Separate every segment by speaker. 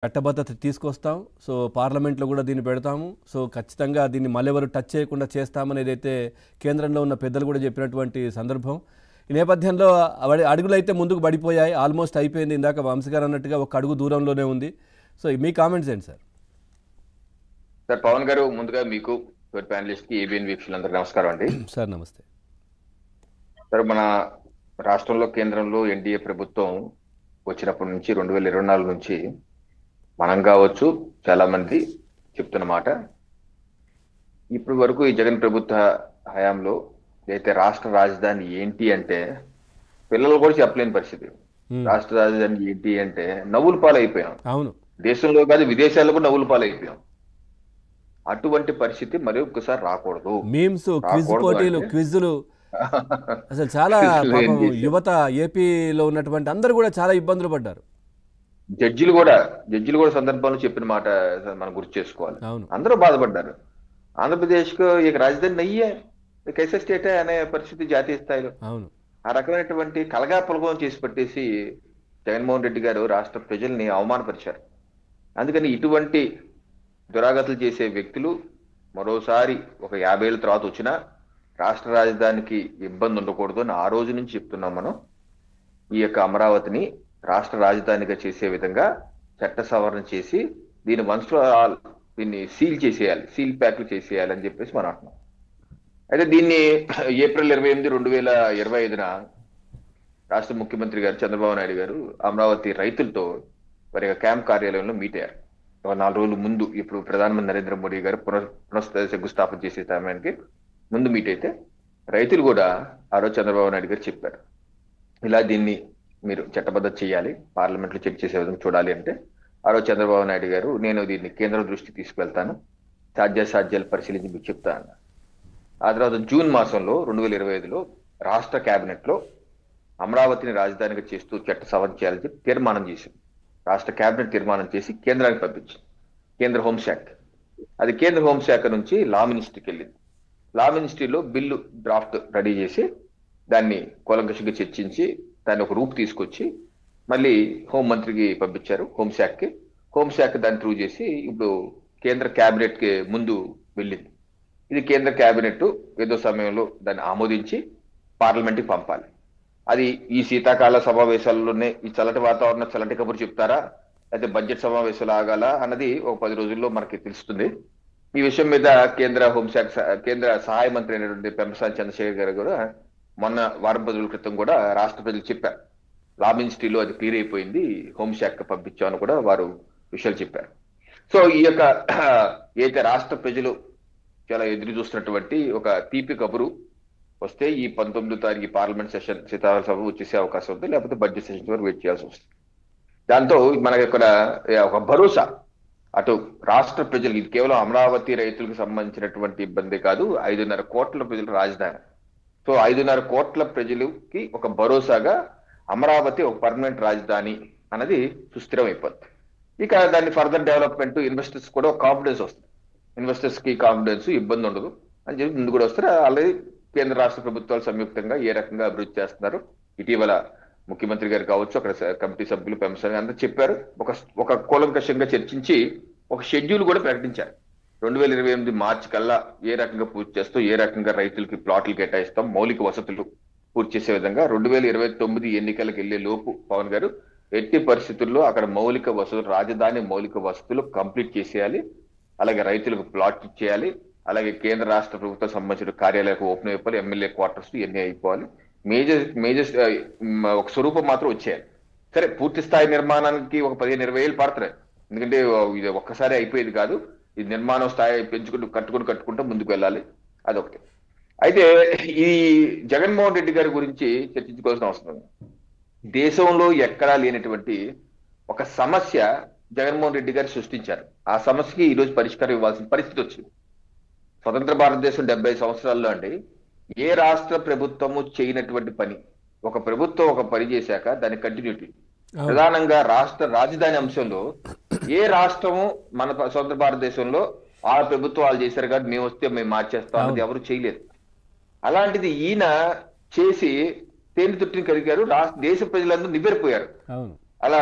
Speaker 1: చట్టబద్ధత తీసుకొస్తాం. సో, పార్లమెంట్‌లో గూడా దీన్ని పెడతాము. సో, ఖచ్చితంగా దీన్ని మళ్ళెవరు టచ్ చేయకుండా చేస్తామనేదైతే కేంద్రంలో ఉన్న పెద్దలు గూడా చెప్పినటువంటి సందర్భం. ఈ నేపథ్యంలో అడుగులైతే ముందుకు పడిపోయాయి. ఆల్మోస్ట్ అయిపోయింది. ఇందాక వంశీ గారు అన్నట్టుగా ఒక అడుగు దూరంలోనే ఉంది. సో, మీ కామెంట్స్ ఏంటి సార్?
Speaker 2: సార్ పవన్ గారు, ముందుగా మీకు ప్యానలిస్ట్ కి ఏబిఎన్ వీక్షకులందరికీ నమస్కారం అండి.
Speaker 1: సార్ నమస్తే.
Speaker 2: సార్, మన రాష్ట్రంలో కేంద్రంలో ఎన్డీఏ ప్రభుత్వం వచ్చినప్పటి నుంచి 2024 నుంచి మనం కావచ్చు చాలా మంది చెప్తున్న మాట, ఇప్పటి వరకు ఈ జగన్ ప్రభుత్వ హయాంలో అయితే రాష్ట్ర రాజధాని ఏంటి అంటే పిల్లలు కూడా చెప్పలేని పరిస్థితి. రాష్ట్ర రాజధాని ఏంటి అంటే నవ్వుల పాలైపోయాం.
Speaker 1: అవును,
Speaker 2: దేశంలో కాదు విదేశాల్లో కూడా నవ్వుల పాలైపోయాం. అటువంటి పరిస్థితి మరి ఒక్కసారి రాకూడదు.
Speaker 1: మీమ్స్, క్విజ్ పోటీలు, క్విజ్లు అసలు చాలా పాపం యువత ఏపీలో ఉన్నటువంటి అందరూ కూడా చాలా ఇబ్బందులు పడ్డారు.
Speaker 2: జడ్జిలు కూడా సందర్భంలో చెప్పిన మాట మనం గుర్తు చేసుకోవాలి.
Speaker 1: అవును,
Speaker 2: అందరూ బాధపడ్డారు. ఆంధ్రప్రదేశ్ కు ఇక రాజధాని నయ్యే కైసే స్టేటే అనే పరిస్థితి జాతీయ స్థాయిలో.
Speaker 1: అవును,
Speaker 2: ఆ రకమైనటువంటి కలగాపులగం చేసి పెట్టేసి జగన్మోహన్ రెడ్డి గారు రాష్ట్ర ప్రజల్ని అవమానపరిచారు. అందుకని ఇటువంటి దురాగతులు చేసే వ్యక్తులు మరోసారి ఒక 50 ఏళ్ళ తర్వాత వచ్చినా రాష్ట్ర రాజధానికి ఇబ్బంది ఉండకూడదు అని ఆ రోజు నుంచి చెప్తున్నాం. మనం ఈ యొక్క అమరావతిని రాష్ట్ర రాజధానిగా చేసే విధంగా చట్ట సవరణ చేసి దీని దీన్ని సీల్ చేసేయాలి, సీల్ ప్యాక్లు చేసేయాలి అని చెప్పేసి మనం అంటున్నాం. అయితే దీన్ని ఏప్రిల్ 28, 2025 రాష్ట్ర ముఖ్యమంత్రి గారు చంద్రబాబు నాయుడు గారు అమరావతి రైతులతో వారి క్యాంప్ కార్యాలయంలో మీట్ అయ్యారు. 4 రోజుల ముందు, ఇప్పుడు ప్రధానమంత్రి నరేంద్ర మోడీ గారు శంకుస్థాపన చేసే సమయానికి ముందు మీట్ అయితే రైతులు కూడా ఆ రోజు చంద్రబాబు నాయుడు గారు చెప్పారు, ఇలా దీన్ని మీరు చట్టబద్ధత చేయాలి, పార్లమెంట్ లో చెక్ చేసే విధంగా చూడాలి అంటే ఆ రోజు చంద్రబాబు నాయుడు గారు నేను దీన్ని కేంద్రం దృష్టికి తీసుకువెళ్తాను, సాధ్యాసాధ్యాలు పరిశీలించి మీకు చెప్తాను. ఆ తర్వాత జూన్ మాసంలో 2025లో రాష్ట్ర కేబినెట్ లో అమరావతిని రాజధానిగా చేస్తూ చట్ట సవరణ చేయాలని చెప్పి తీర్మానం చేసింది. రాష్ట్ర కేబినెట్ తీర్మానం చేసి కేంద్రానికి పంపించింది, కేంద్ర హోంశాఖ. అది కేంద్ర హోంశాఖ నుంచి లా మినిస్ట్రీకి వెళ్ళింది. లా మినిస్ట్రీలో బిల్లు డ్రాఫ్ట్ రెడీ చేసి దాన్ని కూలంకషంగా చర్చించి దాన్ని ఒక రూపు తీసుకొచ్చి మళ్ళీ హోంమంత్రికి పంపించారు, హోంశాఖకి. హోంశాఖ దాన్ని త్రూ చేసి ఇప్పుడు కేంద్ర కేబినెట్ కి ముందు వెళ్ళింది. ఇది కేంద్ర కేబినెట్ ఏదో సమయంలో దాన్ని ఆమోదించి పార్లమెంట్కి పంపాలి. అది ఈ శీతాకాల సమావేశాల్లోనే ఈ చల్లటి వాతావరణం చల్లటి కబురు చెప్తారా, అయితే బడ్జెట్ సమావేశాలు ఆగాల అన్నది ఒక 10 రోజుల్లో మనకి తెలుస్తుంది. ఈ విషయం మీద కేంద్ర హోంశాఖ కేంద్ర సహాయ మంత్రి అయినటువంటి పెంపసాని చంద్రశేఖర్ గారు కూడా మొన్న వారం రోజుల క్రితం కూడా రాష్ట్ర ప్రజలు చెప్పారు, లా మినిస్ట్రీలో అది క్లియర్ అయిపోయింది, హోంశాఖ పంపించామని కూడా వారు విషయాలు చెప్పారు. సో ఈ యొక్క ఏదైతే రాష్ట్ర ప్రజలు చాలా ఎదురు చూస్తున్నటువంటి ఒక తీపి కబురు వస్తే ఈ 19వ తారీఖు పార్లమెంట్ సెషన్ శీతాకాల సభ వచ్చేసే అవకాశం ఉంది, లేకపోతే బడ్జెట్ సెషన్ వరకు వెయిట్ చేయాల్సి వస్తుంది. దాంతో మనకి ఇక్కడ ఒక భరోసా, అటు రాష్ట్ర ప్రజలు, ఇది కేవలం అమరావతి రైతులకు సంబంధించినటువంటి ఇబ్బంది కాదు, 5.5 కోట్ల ప్రజల రాజధాని. సో 5.5 కోట్ల ప్రజలకి ఒక భరోసాగా అమరావతి ఒక పర్మనెంట్ రాజధాని అన్నది సుస్థిరం అయిపోద్ది. ఇక దాన్ని ఫర్దర్ డెవలప్మెంట్, ఇన్వెస్టర్స్ కూడా కాన్ఫిడెన్స్ వస్తుంది, ఇన్వెస్టర్స్ కి కాన్ఫిడెన్స్, ఇబ్బంది ఉండదు అని చెప్పి ముందు కూడా వస్తారు. ఆల్రెడీ కేంద్ర రాష్ట్ర ప్రభుత్వాలు సంయుక్తంగా ఏ రకంగా అభివృద్ధి చేస్తున్నారు, ఇటీవల ముఖ్యమంత్రి గారు కావచ్చు, అక్కడ కమిటీ సభ్యులు పెంపసాని అందరూ చెప్పారు. ఒక కూలంకషంగా చర్చించి ఒక షెడ్యూల్ కూడా ప్రకటించారు. 2028 మార్చి కల్లా ఏ రకంగా పూర్తి చేస్తూ, ఏ రకంగా రైతులకి ప్లాట్లు కేటాయిస్తాం, మౌలిక వసతులు పూర్తి చేసే విధంగా 2029 ఎన్నికలకు వెళ్లే లోపు పవన్ గారు ఎట్టి పరిస్థితుల్లో అక్కడ మౌలిక వసతులు, రాజధాని మౌలిక వసతులు కంప్లీట్ చేసేయాలి, అలాగే రైతులకు ప్లాట్ ఇచ్చేయాలి, అలాగే కేంద్ర రాష్ట్ర ప్రభుత్వం సంబంధించిన కార్యాలయాలకు ఓపెన్ అయిపోవాలి, ఎమ్మెల్యే క్వార్టర్స్ ఇవన్నీ అయిపోవాలి, మేజర్ ఒక స్వరూపం మాత్రం వచ్చేయాలి. సరే, పూర్తి స్థాయి నిర్మాణానికి ఒక 15-20 ఏళ్ళు పడుతున్నాయి, ఎందుకంటే ఇది ఒక్కసారి అయిపోయేది కాదు, ఇది నిర్మాణం స్థాయి పెంచుకుంటూ కట్టుకుంటూ ముందుకు వెళ్ళాలి, అదొకటి. అయితే ఈ జగన్మోహన్ రెడ్డి గారి గురించి చర్చించుకోవాల్సిన అవసరం ఉంది. దేశంలో ఎక్కడా లేనటువంటి ఒక సమస్య జగన్మోహన్ రెడ్డి గారు సృష్టించారు. ఆ సమస్యకి ఈ రోజు పరిష్కారం ఇవ్వాల్సిన పరిస్థితి వచ్చింది. స్వతంత్ర భారతదేశం 70 సంవత్సరాల్లో అండి ఏ రాష్ట్ర ప్రభుత్వము చేయనటువంటి పని, ఒక ప్రభుత్వం ఒక పని చేశాక దాని కంటిన్యూటీ, ప్రధానంగా రాష్ట్ర రాజధాని అంశంలో ఏ రాష్ట్రము మన స్వతంత్ర భారతదేశంలో ఆ ప్రభుత్వాలు చేశారు కాబట్టి మేము వస్తే మేము మార్చేస్తాం అన్నది ఎవరు చేయలేదు. అలాంటిది ఈయన చేసి తేనె తుట్టిని కలిగారు, దేశ ప్రజలందరూ నివ్వెరపోయారు. అలా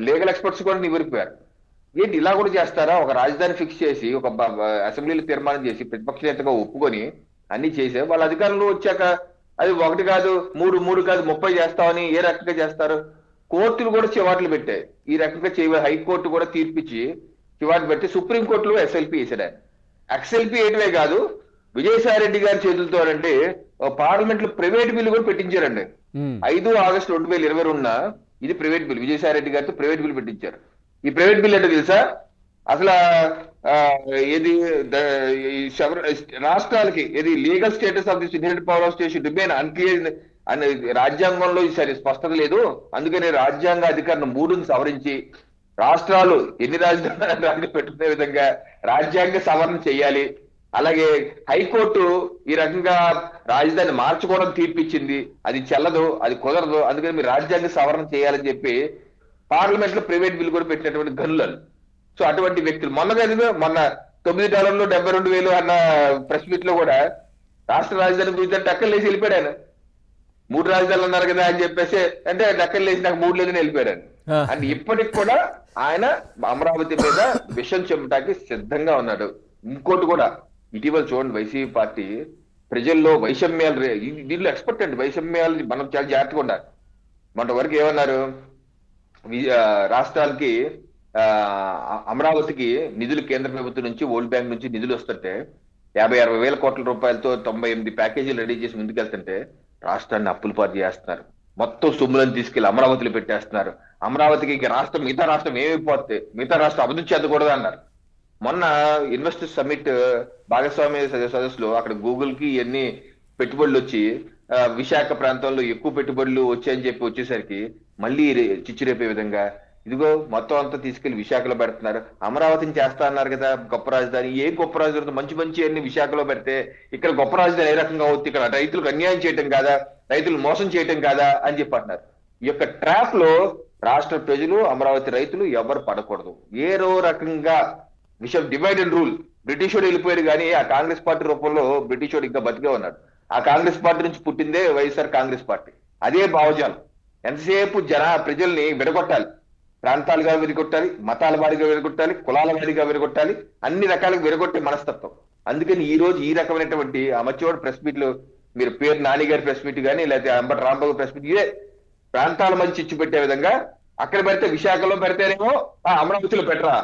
Speaker 2: లీగల్ ఎక్స్పర్ట్స్ కూడా నివ్వెరపోయారు. ఏంటి ఇలా కూడా చేస్తారా? ఒక రాజధాని ఫిక్స్ చేసి ఒక అసెంబ్లీలో తీర్మానం చేసి ప్రతిపక్ష నేతగా ఒప్పుకొని అన్ని చేసే వాళ్ళ అధికారంలో వచ్చాక అది ఒకటి కాదు, మూడు మూడు కాదు 30 చేస్తామని ఏ రకంగా చేస్తారు? కోర్టులు కూడా చివాట్లు పెట్టాయి. ఈ రకంగా హైకోర్టు కూడా తీర్పిచ్చి చివాట్లు పెట్టి సుప్రీంకోర్టులో ఎస్ఎల్పి వేసాడు ఆయన. ఎక్స్ఎల్పి వేయటమే కాదు, విజయసాయి రెడ్డి గారి చేతులతో అంటే పార్లమెంట్ లో ప్రైవేట్ బిల్లు కూడా పెట్టించారండి. 5 ఆగస్టు 2022 ఇది ప్రైవేట్ బిల్, విజయసాయి రెడ్డి గారితో ప్రైవేట్ బిల్ పెట్టించారు. ఈ ప్రైవేట్ బిల్ అంటే తెలుసా? అసలు ఏది రాష్ట్రాలకి ఏది legal status of the United power of states remain unclear అని రాజ్యాంగంలో ఈసారి స్పష్టత లేదు. అందుకని రాజ్యాంగ అధికారులు 3ని సవరించి రాష్ట్రాలు ఎన్ని రాజధానులు పెట్టుకునే విధంగా రాజ్యాంగ సవరణ చేయాలి. అలాగే హైకోర్టు ఈ రకంగా రాజధాని మార్చుకోవడం తీర్పిచ్చింది. అది చెల్లదు, అది కుదరదు, అందుకని మీరు రాజ్యాంగ సవరణ చేయాలని చెప్పి పార్లమెంట్ లో ప్రైవేట్ బిల్ కూడా పెట్టినటువంటి గనులను. సో అటువంటి వ్యక్తులు మొన్న $9 72,000 అన్న ప్రెస్ మీట్ లో కూడా రాష్ట్ర రాజధాని గురించి టక్కలు లేసి వెళ్ళిపోయాడు ఆయన. 3 రాజధానులు అన్నారు కదా అని చెప్పేసి, అంటే టక్కలు లేసి నాకు 3 లేదని వెళ్ళిపోయాడు ఆయన. అండ్ ఇప్పటికి కూడా ఆయన అమరావతి మీద విషం చెమ్మటానికి సిద్ధంగా ఉన్నాడు. ఇంకోటి కూడా ఇటీవల చూడండి, వైసీపీ పార్టీ ప్రజల్లో వైషమ్యాలు దీనిలో ఎక్స్పర్ట్ అండి. వైషమ్యాలు మనం చాలా జాగ్రత్తగా ఉండాలి. మొన్న వరకు ఏమన్నారు, రాష్ట్రాలకి అమరావతికి నిధులు కేంద్ర ప్రభుత్వం నుంచి వరల్డ్ బ్యాంక్ నుంచి నిధులు వస్తుంటే 50-60 వేల కోట్ల రూపాయలతో 98 ప్యాకేజీలు రెడీ చేసి ముందుకెళ్తుంటే రాష్ట్రాన్ని అప్పుల పాలు చేస్తున్నారు. మొత్తం సొమ్ములను తీసుకెళ్లి అమరావతిలో పెట్టేస్తున్నారు. అమరావతికి రాష్ట్రం మిగతా రాష్ట్రం ఏమైపోతే మిగతా రాష్ట్రం అభివృద్ధి చెందకూడదు అన్నారు. మొన్న ఇన్వెస్టర్స్ సమ్మిట్ భాగస్వామ్య సదస్సులో అక్కడ గూగుల్ కి ఎన్ని పెట్టుబడులు వచ్చి విశాఖ ప్రాంతంలో ఎక్కువ పెట్టుబడులు వచ్చాయని చెప్పి వచ్చేసరికి మళ్ళీ చిచ్చురేపే విధంగా ఇదిగో మొత్తం అంతా తీసుకెళ్లి విశాఖలో పెడుతున్నారు. అమరావతిని చేస్తా అన్నారు కదా గొప్ప రాజధాని. ఏ గొప్ప రాజధాని? మంచి మంచి అన్ని విశాఖలో పెడితే ఇక్కడ గొప్ప రాజధాని ఏ రకంగా అవుతుంది? ఇక్కడ రైతులకు అన్యాయం చేయటం కాదా, రైతులు మోసం చేయటం కాదా అని చెప్పి అంటున్నారు. ఈ యొక్క ట్రాప్ లో రాష్ట్ర ప్రజలు, అమరావతి రైతులు ఎవరు పడకూడదు. ఏదో రకంగా విషయం డివైడ్ అండ్ రూల్. బ్రిటిష్ వాడు వెళ్ళిపోయాడు కానీ ఆ కాంగ్రెస్ పార్టీ రూపంలో బ్రిటిష్ వాడు ఇంకా బతికే ఉన్నాడు. ఆ కాంగ్రెస్ పార్టీ నుంచి పుట్టిందే వైఎస్ఆర్ కాంగ్రెస్ పార్టీ. అదే భావజాలం. ఎంతసేపు ప్రజల్ని విడగొట్టాలి, ప్రాంతాలుగా విరగొట్టాలి, మతాల వారిగా విరగొట్టాలి, కులాల వారిగా విరగొట్టాలి, అన్ని రకాలుగా విరగొట్టే మనస్తత్వం. అందుకని ఈ రోజు ఈ రకమైనటువంటి అమర్చోడ్ ప్రెస్ మీట్లు, మీరు పేరు నాని గారి ప్రెస్ మీట్ కానీ లేకపోతే అంబటి రాంబాబు ప్రెస్ మీట్, ఇదే ప్రాంతాల మధ్య చిచ్చు పెట్టే విధంగా అక్కడ పెడితే విశాఖలో పెడితేనేమో అమరావతిలో పెట్టరా,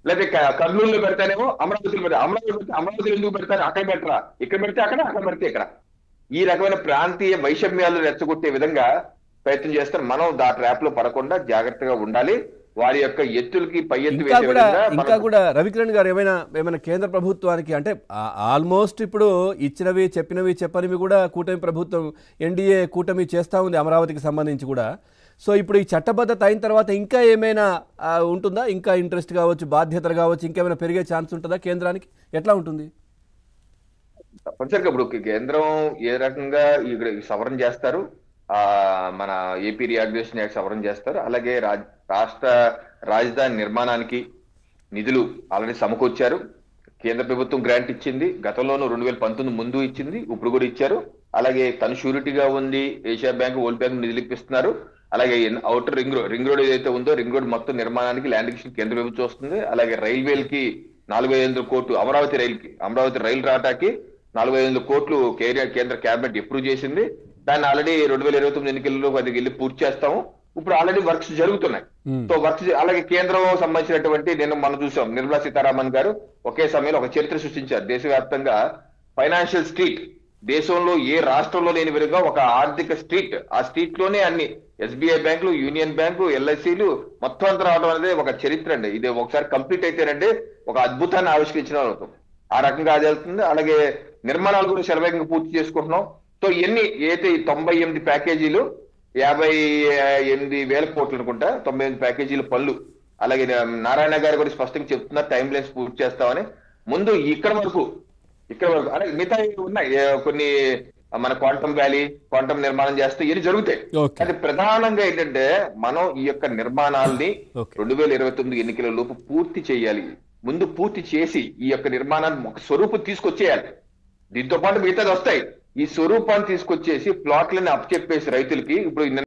Speaker 2: లేకపోతే కర్నూలులో పెడతానేమో అమరావతిలో పెడతా, అమరావతిలో ఎందుకు పెడతారు, అక్కడ పెట్టరా, ఇక్కడ పెడితే అక్కడ, అక్కడ పెడితే ఇక్కడ, ఈ రకమైన ప్రాంతీయ వైషమ్యాలు రెచ్చగొట్టే విధంగా ప్రయత్నం చేస్తారు. మనం ఆ ట్రాప్ లో పడకుండా జాగ్రత్తగా ఉండాలి. వారి యొక్క ఎత్తులకి పై ఎత్తు
Speaker 1: ఇంకా కూడా రవికిరణ్ గారు ఏమైనా కేంద్ర ప్రభుత్వానికి అంటే ఆల్మోస్ట్ ఇప్పుడు ఇచ్చినవి చెప్పినవి చెప్పనివి కూడా కూటమి ప్రభుత్వం ఎన్డీఏ కూటమి చేస్తా ఉంది అమరావతికి సంబంధించి కూడా. సో ఇప్పుడు ఈ చట్టబద్ధత అయిన తర్వాత ఇంకా ఏమైనా ఉంటుందా? ఇంకా ఇంట్రెస్ట్ కావచ్చు, బాధ్యతలు కావచ్చు, ఇంకేమైనా పెరిగే ఛాన్స్ ఉంటుందా కేంద్రానికి? ఎట్లా ఉంటుంది?
Speaker 2: తప్పనిసరిగా ఇప్పుడు కేంద్రం ఏ రకంగా ఇక్కడ సవరణ చేస్తారు, మన ఏపీ రీఆర్గనైజేషన్ యాక్ట్ సవరణ చేస్తారు. అలాగే రాష్ట్ర రాజధాని నిర్మాణానికి నిధులు ఆల్రెడీ సమకూర్చారు. కేంద్ర ప్రభుత్వం గ్రాంట్ ఇచ్చింది. గతంలోనూ 2019 ముందు ఇచ్చింది, ఇప్పుడు కూడా ఇచ్చారు. అలాగే తను షూరిటీగా ఉంది ఏషియా బ్యాంక్, వరల్డ్ బ్యాంక్ నిధులు ఇప్పిస్తున్నారు. అలాగే అవుటర్ రింగ్ రోడ్ ఏదైతే ఉందో రింగ్ రోడ్ మొత్తం నిర్మాణానికి ల్యాండ్ ఎక్విజిషన్ కేంద్ర ప్రభుత్వం వస్తుంది. అలాగే రైల్వేలకి 4,500 కోట్లు, అమరావతి రైలు రాటాకి 4,500 కోట్లు కేంద్ర కేబినెట్ అప్రూవ్ చేసింది. దాన్ని ఆల్రెడీ 2029 ఎన్నికల్లో అది వెళ్ళి పూర్తి చేస్తాము. ఇప్పుడు ఆల్రెడీ వర్క్స్ జరుగుతున్నాయి. సో వర్క్స్ అలాగే కేంద్రం సంబంధించినటువంటి మనం చూసాం, నిర్మలా సీతారామన్ గారు ఒకే సమయంలో ఒక చరిత్ర సృష్టించారు. దేశవ్యాప్తంగా ఫైనాన్షియల్ స్ట్రీట్, దేశంలో ఏ రాష్ట్రంలో లేని విధంగా ఒక ఆర్థిక స్ట్రీట్, ఆ స్ట్రీట్ లోనే అన్ని ఎస్బీఐ బ్యాంకులు, యూనియన్ బ్యాంకు, ఎల్ఐసీలు మొత్తం అంతా రావడం అనేది ఒక చరిత్ర అండి. ఇది ఒకసారి కంప్లీట్ అయితేనంటే ఒక అద్భుతాన్ని ఆవిష్కరించిన అవుతాం. ఆ రకంగా అది వెళ్తుంది. అలాగే నిర్మాణాలు కూడా శరవేగంగా పూర్తి చేసుకుంటున్నాం. సో ఇవన్నీ అయితే 98 ప్యాకేజీలు 58,000 కోట్లు అనుకుంటా, 98 ప్యాకేజీల పనులు. అలాగే నారాయణ గారు కూడా స్పష్టంగా చెప్తున్నారు టైం లైన్స్ పూర్తి చేస్తామని. ముందు ఇక్కడ వరకు అలాగే మిగతా ఉన్నాయి కొన్ని, మన క్వాంటమ్ వ్యాలీ, క్వాంటమ్ నిర్మాణం చేస్తే ఇవి జరుగుతాయి. అది ప్రధానంగా ఏంటంటే మనం ఈ యొక్క నిర్మాణాలని 2029 ఎన్నికల లోపు పూర్తి చేయాలి. ముందు పూర్తి చేసి ఈ యొక్క నిర్మాణాన్ని ఒక స్వరూపం తీసుకొచ్చేయాలి. దీంతో పాటు మిగతాది వస్తాయి. ఈ స్వరూపాన్ని తీసుకొచ్చేసి ప్లాట్లని అప్పచెప్పేసి రైతులకి ఇప్పుడు